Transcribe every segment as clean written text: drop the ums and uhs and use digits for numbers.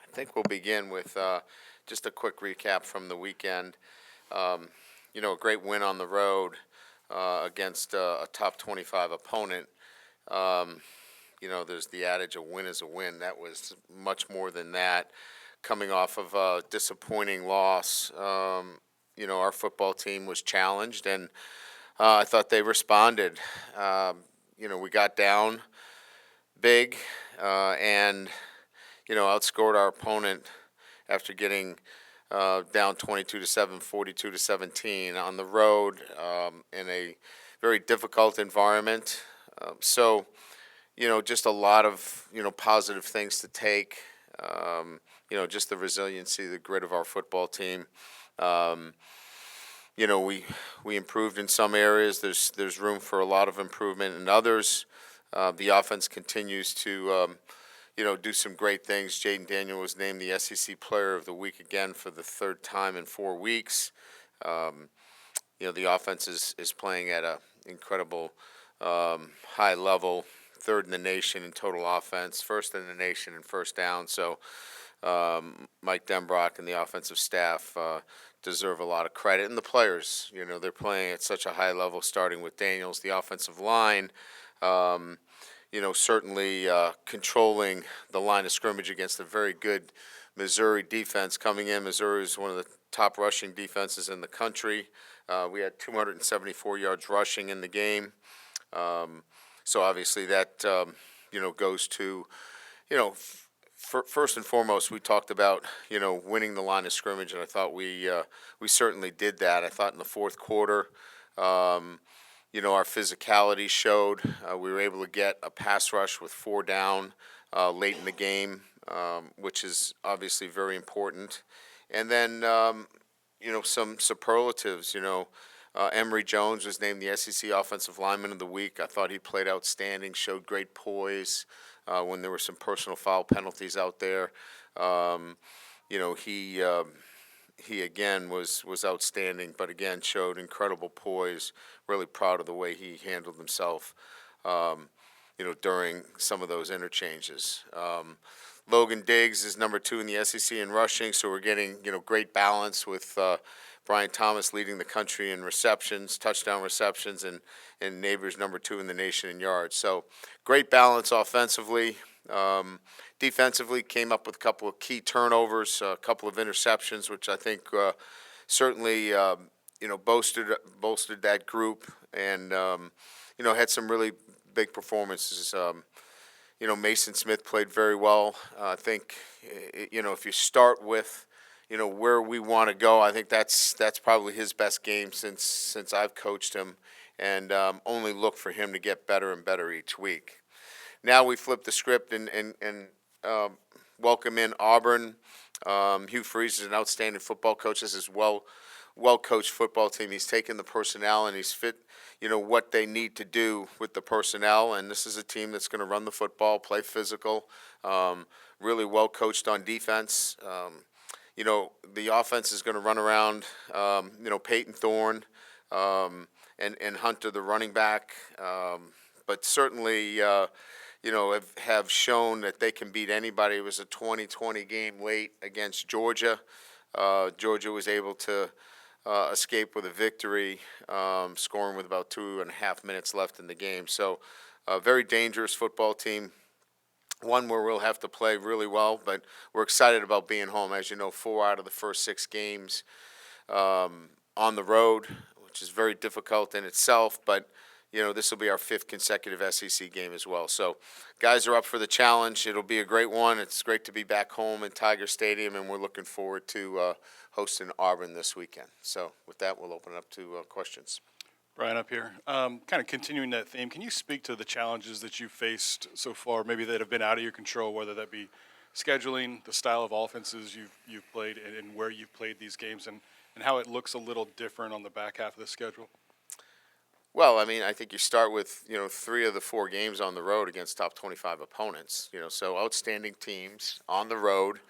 I think we'll begin with just a quick recap from the weekend. Um, a great win on the road against a top 25 opponent. Um, there's the adage, a win is a win. That was much more than that. Coming off of a disappointing loss, our football team was challenged, and I thought they responded. We got down big and outscored our opponent after getting down 22 to 7, 42 to 17 on the road in a very difficult environment. Just a lot of positive things to take. Just the resiliency, the grit of our football team. Um, we improved in some areas. There's room for a lot of improvement in others. The offense continues to do some great things. Jaden Daniel was named the SEC Player of the Week again for the third time in 4 weeks. The offense is playing at an incredible high level, third in the nation in total offense, first in the nation in first down. So Mike Denbrock and the offensive staff deserve a lot of credit. And the players, they're playing at such a high level, starting with Daniels, the offensive line. Certainly controlling the line of scrimmage against a very good Missouri defense coming in. Missouri is one of the top rushing defenses in the country. We had 274 yards rushing in the game. So obviously that, goes to, first and foremost, we talked about, winning the line of scrimmage, and I thought we certainly did that. I thought in the fourth quarter, our physicality showed. We were able to get a pass rush with 4 down late in the game, which is obviously very important. And then, some superlatives. Emory Jones was named the SEC Offensive Lineman of the Week. I thought he played outstanding, showed great poise when there were some personal foul penalties out there. He again was outstanding, but again showed incredible poise. Really proud of the way he handled himself, during some of those interchanges. Logan Diggs is number 2 in the SEC in rushing, so we're getting great balance with Brian Thomas leading the country in receptions, touchdown receptions, and Neighbors number 2 in the nation in yards. So great balance offensively. Defensively, came up with a couple of key turnovers, a couple of interceptions, which I think certainly bolstered that group, and had some really big performances. Mason Smith played very well. I think if you start with where we want to go, I think that's probably his best game since I've coached him, and only look for him to get better and better each week. Now we flip the script and welcome in Auburn. Hugh Freeze is an outstanding football coach. This is well-coached football team. He's taken the personnel and he's fit, what they need to do with the personnel. And this is a team that's going to run the football, play physical, really well-coached on defense. The offense is going to run around, Peyton Thorne and Hunter, the running back. But certainly, have shown that they can beat anybody. It was a 20-20 game late against Georgia. Georgia was able to escape with a victory, scoring with about 2.5 minutes left in the game. So a very dangerous football team, one where we'll have to play really well, but we're excited about being home. As you know, 4 out of the first 6 games on the road, which is very difficult in itself, but this will be our 5th consecutive SEC game as well. So guys are up for the challenge. It'll be a great one. It's great to be back home in Tiger Stadium, and we're looking forward to hosting Auburn this weekend. So with that, we'll open it up to questions. Brian, up here. Kind of continuing that theme, can you speak to the challenges that you've faced so far, maybe that have been out of your control, whether that be scheduling, the style of offenses you've played, and where you've played these games, and how it looks a little different on the back half of the schedule? Well, I think you start with, 3 of the 4 games on the road against top 25 opponents, so outstanding teams on the road,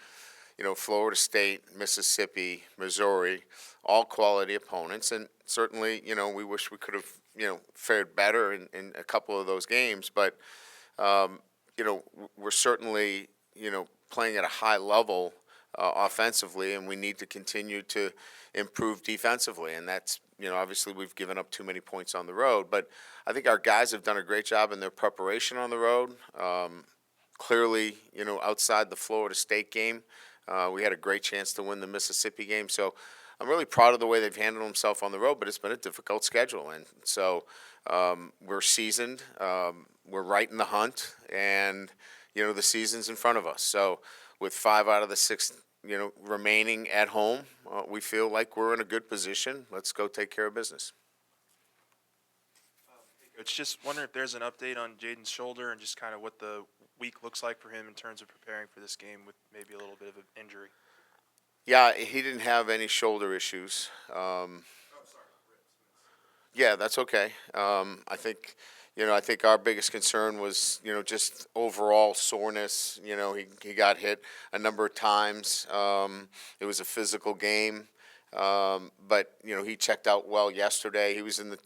Florida State, Mississippi, Missouri, all quality opponents. And certainly, we wish we could have, fared better in a couple of those games. But, we're certainly, playing at a high level offensively, and we need to continue to improve defensively. And that's, obviously we've given up too many points on the road, but I think our guys have done a great job in their preparation on the road. Clearly, outside the Florida State game, we had a great chance to win the Mississippi game. So I'm really proud of the way they've handled themselves on the road, but it's been a difficult schedule. And so we're seasoned. We're right in the hunt, and, the season's in front of us. So with 5 out of the 6, remaining at home, we feel like we're in a good position. Let's go take care of business. It's just wondering if there's an update on Jaden's shoulder and just kind of what the week looks like for him in terms of preparing for this game with maybe a little bit of an injury. Yeah, he didn't have any shoulder issues. Yeah, that's okay. I think our biggest concern was, just overall soreness. He got hit a number of times. It was a physical game. But, he checked out well yesterday. He was in the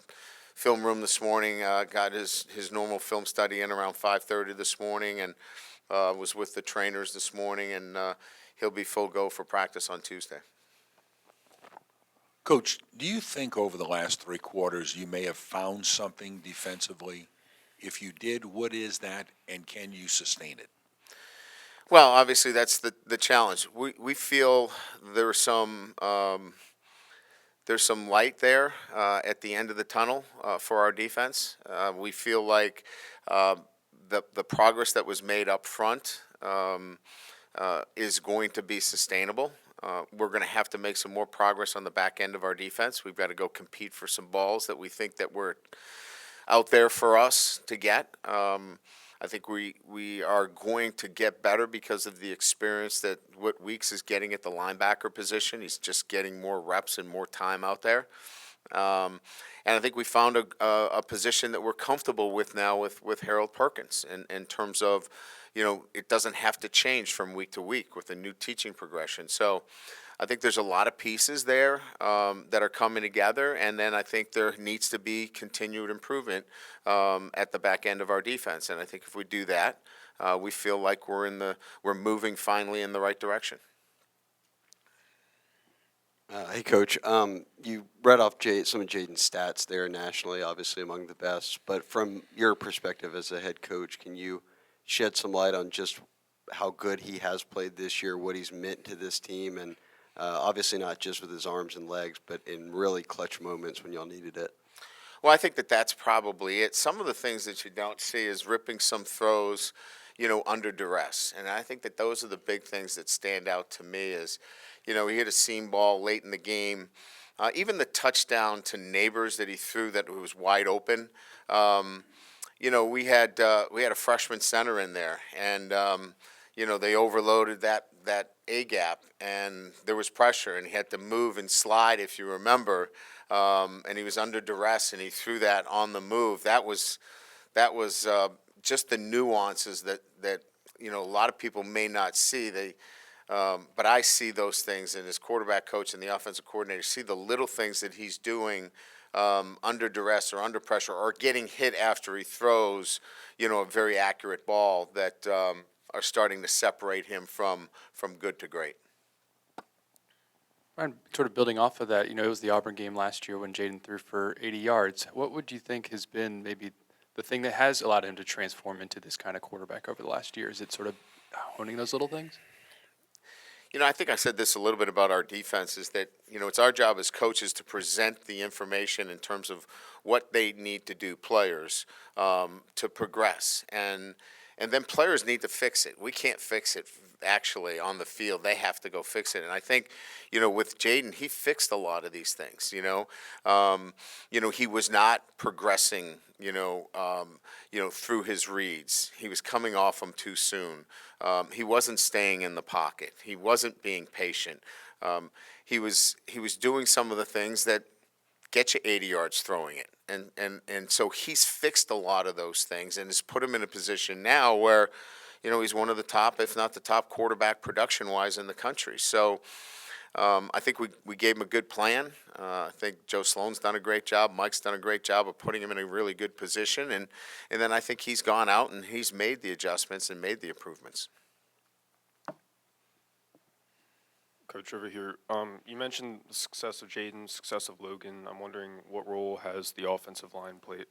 film room this morning, got his normal film study in around 5:30 this morning, and was with the trainers this morning, and he'll be full go for practice on Tuesday. Coach, do you think over the last 3 quarters you may have found something defensively? If you did, what is that, and can you sustain it? Well, obviously that's the challenge. We feel there's some light there at the end of the tunnel for our defense. We feel like the progress that was made up front is going to be sustainable. We're going to have to make some more progress on the back end of our defense. We've got to go compete for some balls that we think that were out there for us to get. I think we are going to get better because of the experience that what Weeks is getting at the linebacker position. He's just getting more reps and more time out there. And I think we found a position that we're comfortable with now with Harold Perkins in terms of, it doesn't have to change from week to week with a new teaching progression. So I think there's a lot of pieces there that are coming together, and then I think there needs to be continued improvement at the back end of our defense. And I think if we do that, we feel like we're moving finally in the right direction. Hey, Coach. You read off some of Jaden's stats there nationally, obviously among the best. But from your perspective as a head coach, can you shed some light on just how good he has played this year, what he's meant to this team, and obviously not just with his arms and legs, but in really clutch moments when y'all needed it? Well, I think that's probably it. Some of the things that you don't see is ripping some throws, under duress. And I think that those are the big things that stand out to me is, he hit a seam ball late in the game. Even the touchdown to Neighbors that he threw that was wide open. We had a freshman center in there, and they overloaded that A gap, and there was pressure, and he had to move and slide, if you remember, and he was under duress, and he threw that on the move. That was just the nuances that a lot of people may not see. But I see those things, and his quarterback coach and the offensive coordinator see the little things that he's doing under duress or under pressure or getting hit after he throws, a very accurate ball that are starting to separate him from good to great. Ryan, sort of building off of that, it was the Auburn game last year when Jaden threw for 80 yards. What would you think has been maybe the thing that has allowed him to transform into this kind of quarterback over the last year? Is it sort of honing those little things? I think I said this a little bit about our defense is that, it's our job as coaches to present the information in terms of what they need to do, players, to progress. And then players need to fix it. We can't fix it actually on the field. They have to go fix it. And I think, with Jaden, he fixed a lot of these things, he was not progressing, through his reads. He was coming off them too soon. He wasn't staying in the pocket. He wasn't being patient. He was doing some of the things that get you 80 yards throwing it. And so he's fixed a lot of those things and has put him in a position now where, he's one of the top, if not the top quarterback production-wise in the country. So I think we gave him a good plan. I think Joe Sloan's done a great job. Mike's done a great job of putting him in a really good position. And then I think he's gone out and he's made the adjustments and made the improvements. Coach over here. You mentioned the success of Jaden, success of Logan. I'm wondering what role has the offensive line played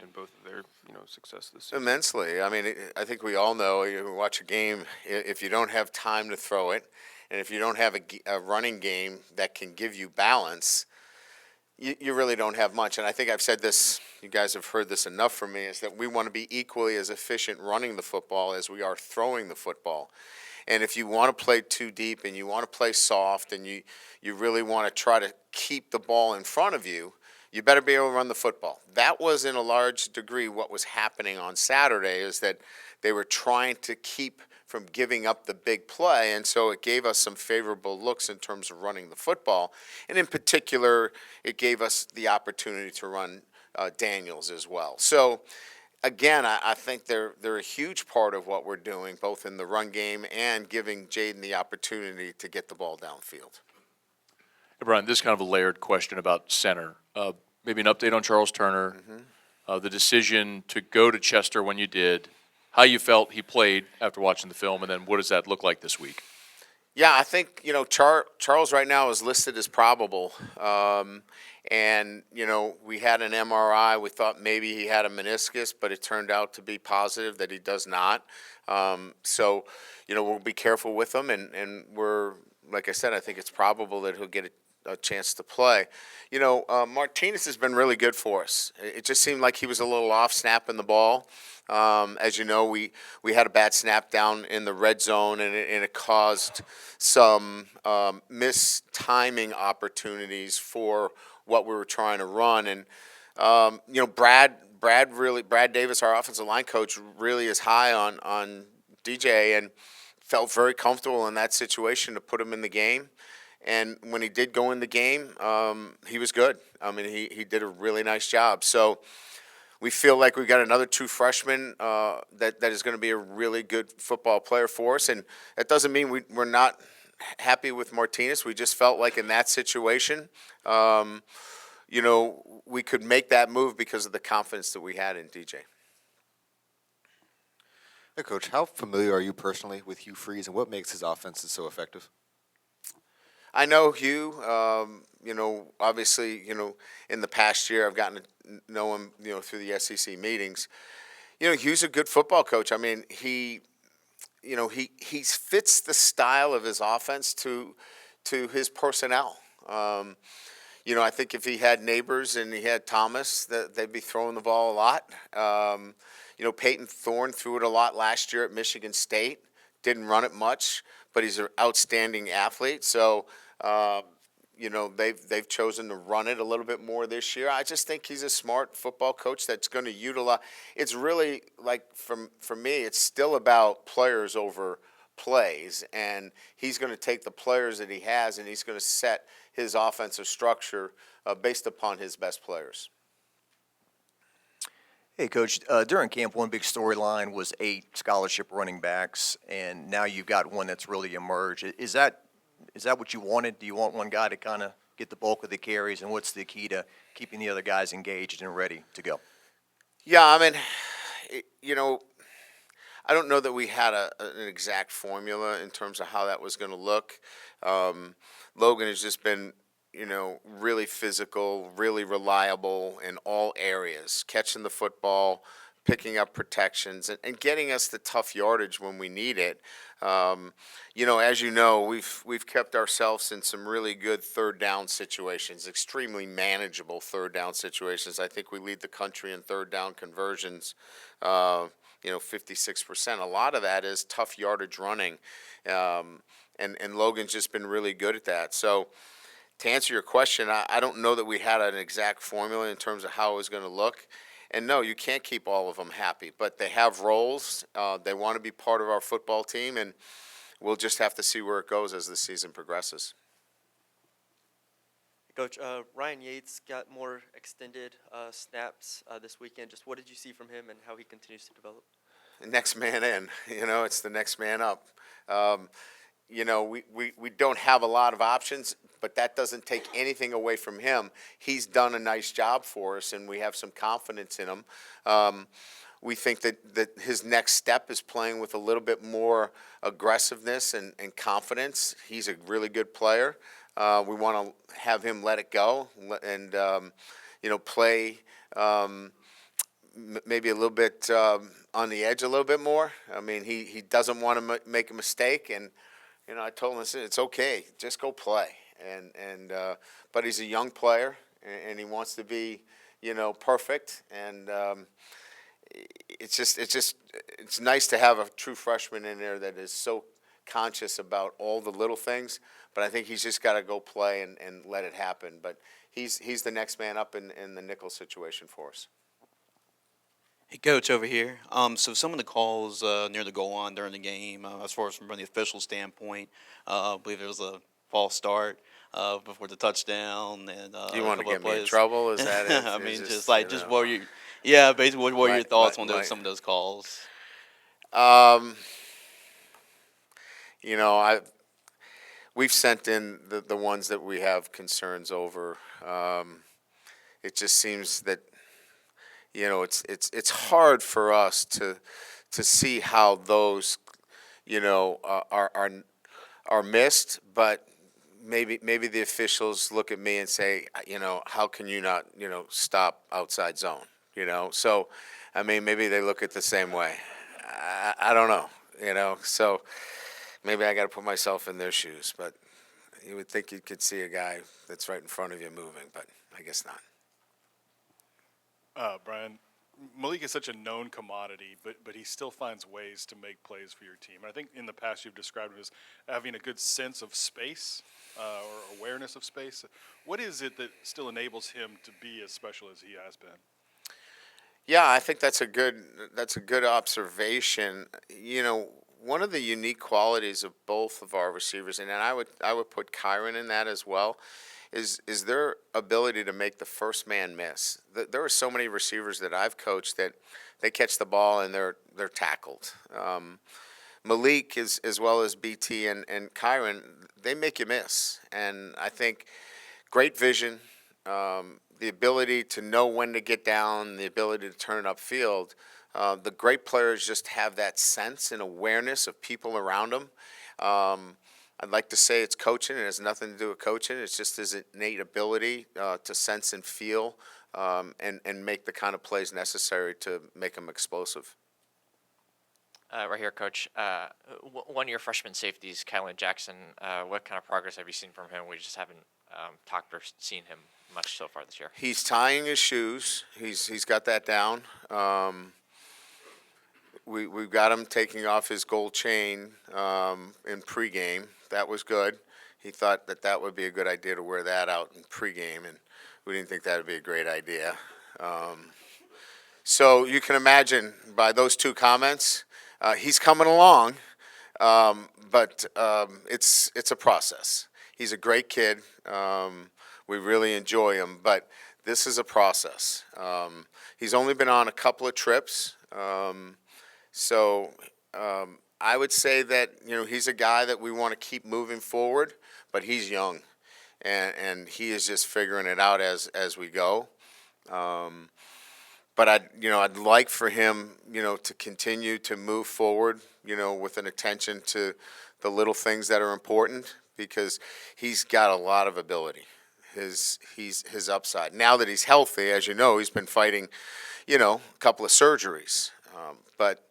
in both of their, success this season? Immensely. I mean, I think we all know, you watch a game, if you don't have time to throw it, and if you don't have a running game that can give you balance, you really don't have much. And I think I've said this, you guys have heard this enough from me, is that we want to be equally as efficient running the football as we are throwing the football. And if you want to play too deep and you want to play soft and you really want to try to keep the ball in front of you, you better be able to run the football. That was in a large degree what was happening on Saturday, is that they were trying to keep from giving up the big play, and so it gave us some favorable looks in terms of running the football. And in particular, it gave us the opportunity to run Daniels as well. So again, I think they're a huge part of what we're doing, both in the run game and giving Jaden the opportunity to get the ball downfield. Hey, Brian, this is kind of a layered question about center. Maybe an update on Charles Turner, the decision to go to Chester when you did, how you felt he played after watching the film, and then what does that look like this week? Yeah, I think, Charles right now is listed as probable. And, we had an MRI. We thought maybe he had a meniscus, but it turned out to be positive that he does not. So, we'll be careful with him. And we're, like I said, I think it's probable that he'll get a chance to play. Martinez has been really good for us. It just seemed like he was a little off snapping the ball. As you know, we had a bad snap down in the red zone, and it caused some mistiming opportunities for what we were trying to run. And Brad Davis, our offensive line coach, really is high on DJ and felt very comfortable in that situation to put him in the game. And when he did go in the game, he was good. I mean, he did a really nice job. So we feel like we've got another true freshman that is going to be a really good football player for us. And that doesn't mean we're not happy with Martinez. We just felt like in that situation, we could make that move because of the confidence that we had in DJ. Hey, Coach, how familiar are you personally with Hugh Freeze, and what makes his offenses so effective? I know Hugh. Obviously, in the past year, I've gotten to know him, through the SEC meetings. Hugh's a good football coach. I mean, he fits the style of his offense to his personnel. I think if he had Neighbors and he had Thomas, they'd be throwing the ball a lot. Peyton Thorne threw it a lot last year at Michigan State. Didn't run it much, but he's an outstanding athlete. So, they've chosen to run it a little bit more this year. I just think he's a smart football coach that's going to utilize. It's really like for me, it's still about players over plays, and he's going to take the players that he has, and he's going to set his offensive structure based upon his best players. Hey, Coach, during camp, one big storyline was 8 scholarship running backs, and now you've got one that's really emerged. Is that what you wanted? Do you want one guy to kind of get the bulk of the carries, and what's the key to keeping the other guys engaged and ready to go? Yeah, I mean, I don't know that we had an exact formula in terms of how that was going to look. Logan has just been really physical, really reliable in all areas, catching the football, picking up protections, and getting us the tough yardage when we need it. As you know, we've kept ourselves in some really good third down situations, extremely manageable third down situations. I think we lead the country in third down conversions, 56%. A lot of that is tough yardage running, and Logan's just been really good at that. So, to answer your question, I don't know that we had an exact formula in terms of how it was going to look. And no, you can't keep all of them happy, but they have roles. They want to be part of our football team, and we'll just have to see where it goes as the season progresses. Coach, Ryan Yates got more extended snaps this weekend. Just what did you see from him and how he continues to develop? Next man in, it's the next man up. We don't have a lot of options, but that doesn't take anything away from him. He's done a nice job for us, and we have some confidence in him. we think that his next step is playing with a little bit more aggressiveness and confidence. He's a really good player. We want to have him let it go and play maybe a little bit on the edge a little bit more. I mean, he doesn't want to make a mistake, and I told him, listen, it's okay, just go play. But he's a young player, and he wants to be perfect, and it's nice to have a true freshman in there that is so conscious about all the little things. But I think he's just got to go play and let it happen. But he's the next man up in the nickel situation for us. Hey, Coach, over here. So some of the calls near the goal line during the game, as far as from the official standpoint, I believe it was a false start before the touchdown, and You a want to couple get of me in plays. trouble? Is that it? I It's mean, just, just like you know, what were you? Yeah, basically, what were your thoughts on like- some of those calls? Um, we've sent in the ones that we have concerns over. It just seems that it's hard for us to see how those are missed, but maybe the officials look at me and say, how can you not stop outside zone? So I mean, maybe they look at the same way. I don't know. So maybe I got to put myself in their shoes, but you would think you could see a guy that's right in front of you moving, but I guess not. Brian, Malik is such a known commodity, but he still finds ways to make plays for your team. And I think in the past you've described him as having a good sense of space or awareness of space. What is it that still enables him to be as special as he has been? Yeah, I think that's a good observation. One of the unique qualities of both of our receivers, and I would put Kyron in that as well, is their ability to make the first man miss. There are so many receivers that I've coached that they catch the ball and they're tackled. Malik as well as BT and Kyron, they make you miss, and I think great vision. The ability to know when to get down, the ability to turn it upfield. The great players just have that sense and awareness of people around them. I'd like to say it's coaching. It has nothing to do with coaching. It's just his innate ability to sense and feel and make the kind of plays necessary to make them explosive. Right here, Coach. One of your freshman safeties, Kylan Jackson, what kind of progress have you seen from him? We just haven't talked or seen him much so far this year. He's tying his shoes. He's got that down. We've got him taking off his gold chain in pregame. That was good. He thought that would be a good idea to wear that out in pregame, and we didn't think that would be a great idea. So you can imagine by those two comments, he's coming along, but it's a process. He's a great kid. We really enjoy him, but this is a process. He's only been on a couple of trips, so I would say that he's a guy that we want to keep moving forward, but he's young, and he is just figuring it out as we go. But I'd like for him to continue to move forward with an attention to the little things that are important, because he's got a lot of ability. His upside. Now that he's healthy, as you know, he's been fighting, a couple of surgeries. But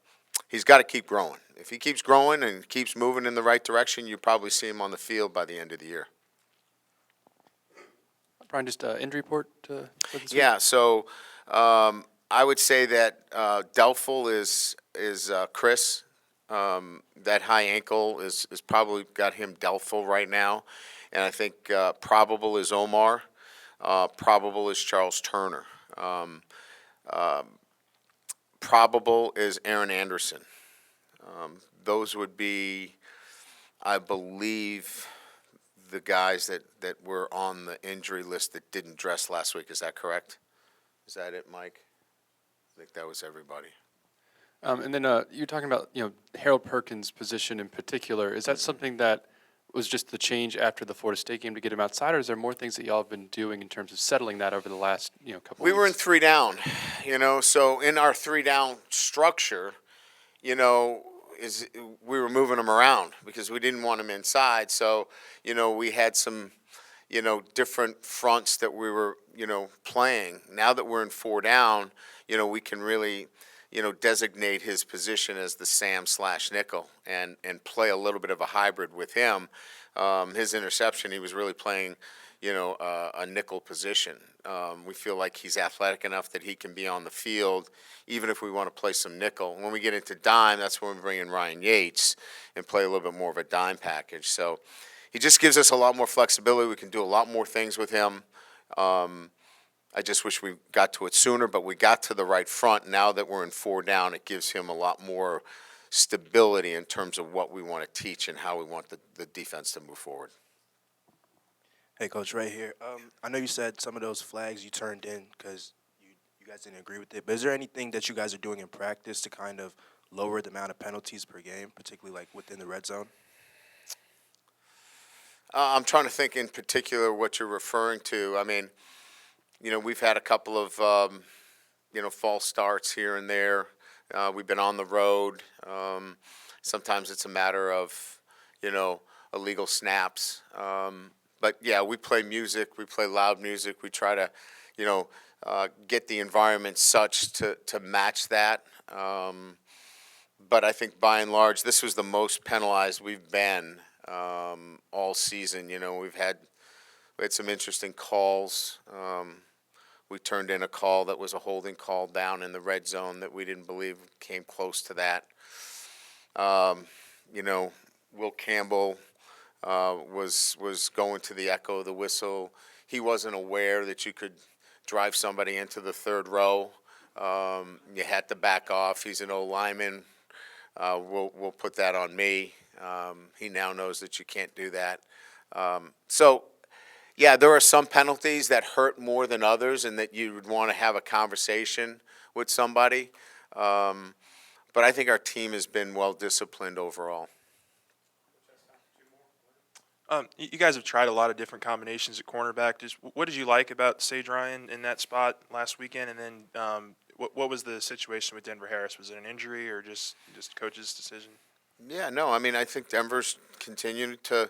he's got to keep growing. If he keeps growing and keeps moving in the right direction, you probably see him on the field by the end of the year. Brian, just injury report for this week? Yeah, so I would say that doubtful is Chris. That high ankle is probably got him doubtful right now. And I think probable is Omar. Probable is Charles Turner. Probable is Aaron Anderson. Those would be, I believe, the guys that were on the injury list that didn't dress last week. Is that correct? Is that it, Mike? I think that was everybody. And then you're talking about Harold Perkins' position in particular. Is that something that was just the change after the Florida State game to get him outside, or is there more things that y'all have been doing in terms of settling that over the last couple? We weeks? were in 3 down, so in our 3 down structure, is we were moving him around because we didn't want him inside. So, we had some, different fronts that we were, playing. Now that we're in 4 down, we can really, designate his position as the Sam/nickel and play a little bit of a hybrid with him. His interception, he was really playing, a nickel position. We feel like he's athletic enough that he can be on the field, even if we want to play some nickel. When we get into dime, that's when we bring in Ryan Yates and play a little bit more of a dime package. So he just gives us a lot more flexibility. We can do a lot more things with him. I just wish we got to it sooner, but we got to the right front. Now that we're in 4 down, it gives him a lot more stability in terms of what we want to teach and how we want the defense to move forward. Hey, Coach, right here. I know you said some of those flags you turned in because you guys didn't agree with it, but is there anything that you guys are doing in practice to kind of lower the amount of penalties per game, particularly like within the red zone? I'm trying to think in particular what you're referring to. I mean, we've had a couple of, false starts here and there. We've been on the road. Sometimes it's a matter of, illegal snaps. But, yeah, we play music. We play loud music. We try to, get the environment such to match that. But I think by and large, this was the most penalized we've been all season. We had some interesting calls. We turned in a call that was a holding call down in the red zone that we didn't believe came close to that. Will Campbell was going to the echo of the whistle. He wasn't aware that you could drive somebody into the third row. You had to back off. He's an old lineman. We'll put that on me. He now knows that you can't do that. Yeah, there are some penalties that hurt more than others and that you would want to have a conversation with somebody. But I think our team has been well disciplined overall. You guys have tried a lot of different combinations at cornerback. Just what did you like about Sage Ryan in that spot last weekend? And then what was the situation with Denver Harris? Was it an injury or just coach's decision? Yeah, no, I mean, I think Denver's continued to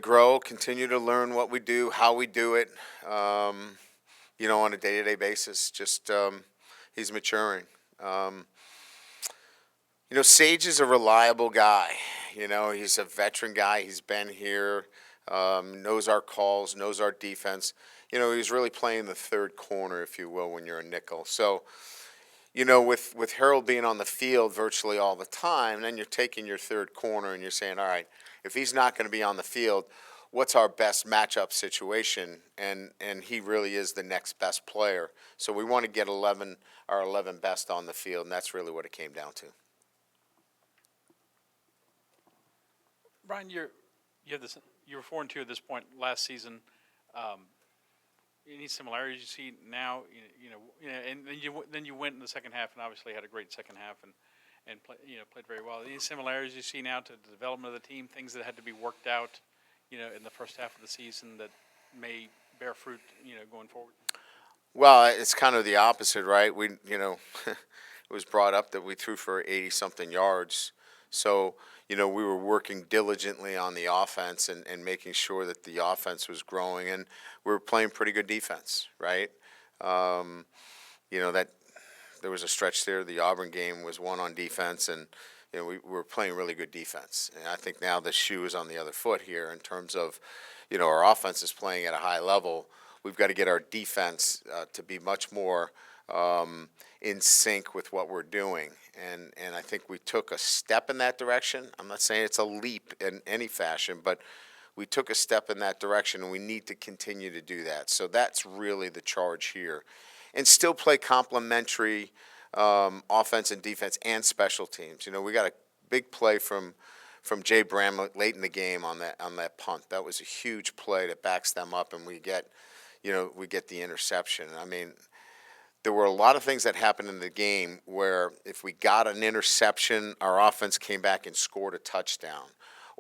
grow, continue to learn what we do, how we do it, on a day-to-day basis. Just he's maturing. Sage is a reliable guy. He's a veteran guy. He's been here, knows our calls, knows our defense. He's really playing the third corner, if you will, when you're a nickel. So, with Harold being on the field virtually all the time, then you're taking your third corner and you're saying, all right, if he's not going to be on the field, what's our best matchup situation? And he really is the next best player. So we want to get our 11 best on the field, and that's really what it came down to. Brian, you were 4-2 at this point last season. Any similarities you see now? And then you went in the second half and obviously had a great second half and played very well. Any similarities you see now to the development of the team? Things that had to be worked out, in the first half of the season that may bear fruit, going forward. Well, it's kind of the opposite, right? We, it was brought up that we threw for 80-something yards. So, we were working diligently on the offense and making sure that the offense was growing. And we were playing pretty good defense, right? That there was a stretch there. The Auburn game was won on defense, and, we were playing really good defense. And I think now the shoe is on the other foot here in terms of, our offense is playing at a high level. We've got to get our defense to be much more in sync with what we're doing. And I think we took a step in that direction. I'm not saying it's a leap in any fashion, but we took a step in that direction, and we need to continue to do that. So that's really the charge here. And still play complementary offense and defense and special teams. We got a big play from Jay Bramlett late in the game on that punt. That was a huge play that backs them up, and we get the interception. I mean, there were a lot of things that happened in the game where if we got an interception, our offense came back and scored a touchdown.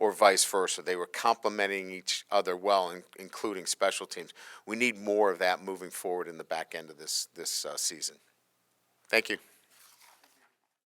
or vice versa. They were complementing each other well, including special teams. We need more of that moving forward in the back end of this season. Thank you.